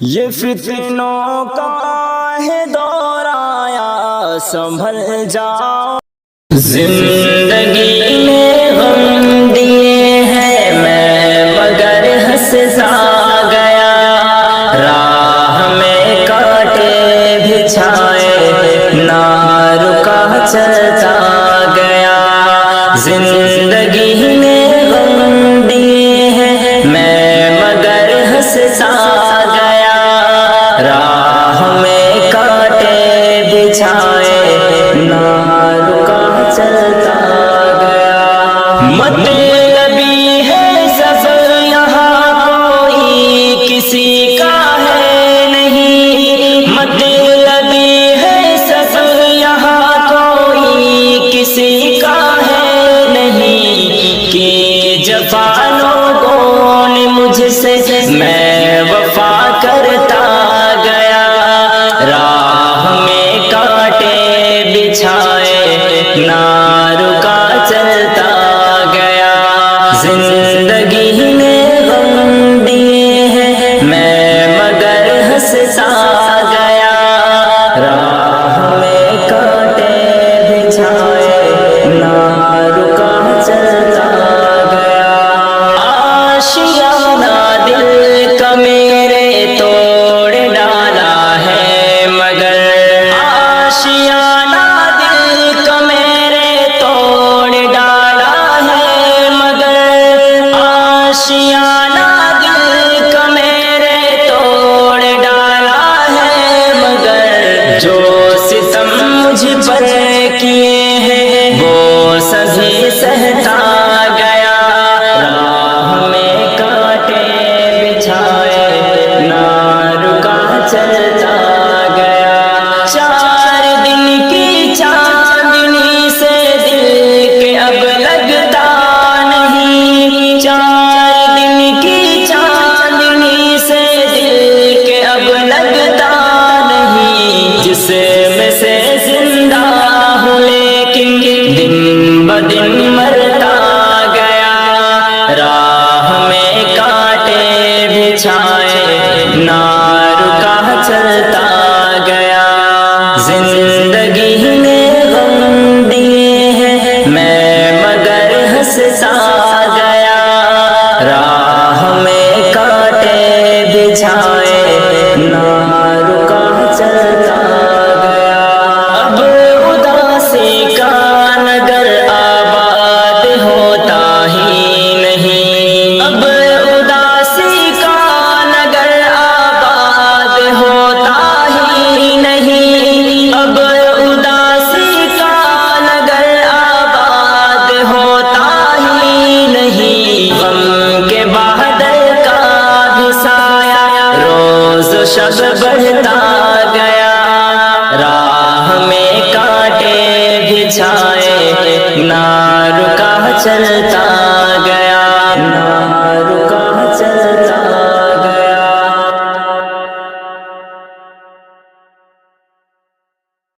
یہ فتنوں کا ہے دور آیا، سنبھل جاؤ۔ زندگی نے غم دیے ہیں میں مگر ہنستا گیا، راہ میں کانٹے بچھائے نہ رکا چلتا گیا۔ زندگی نے غم دیے ہیں میں مگر ہنستا گیا، راہ میں کانٹے بچھائے نہ رکا چلتا گیا۔ مطلبی ہے سفر یہاں کوئی کسی کا ہے نہیں، مطلبی ہے سفر یہاں کوئی کسی کا ہے نہیں، کہ جفا لوگوں نے مجھ سے میں وفا کرتا گیا، راہ میں کانٹے بچھائے نہ رکا چلتا گیا۔ زندگی نے غم دیے ہیں میں مگر ہنستا گیا، راہ میں کانٹے بچھائے نہ رکا چلتا گیا۔ آشیانہ دل کا میرے توڑ ڈالا ہے مگر، آشیانہ دل کا میرے توڑ ڈالا ہے مگر، آشیانہ دل کا میرے توڑ ڈالا ہے مگر، جو ستم مجھ پر کیے ہیں وہ سبھی سہتا گیا، راہ میں کانٹے بچھائے نہ رکا چلتا گیا۔ 4 دن کی چاندنی سے دل کے اب لگتا نہیں، 4 دن کی چاندنی سے دل کے اب لگتا نہیں، جسم سے زندہ ہوں لیکن دن بدن مرتا گیا، راہ میں کانٹے بچھائے نہ رکا چلتا گیا۔ زندگی نے غم دیے ہیں میں مگر ہنستا گیا، راہ میں کانٹے بچھائے نہ رکا چلتا گیا۔ اب اداسی کا نگر آباد ہوتا ہی نہیں، اب اداسی کا نگر آباد ہوتا ہی نہیں، اب اداسی کا نگر آباد ہوتا ہی نہیں، غم کے بادل کا بھی سایہ روز و شب بڑھتا گیا، راہ میں کانٹے بچھائے نہ رکا چلتا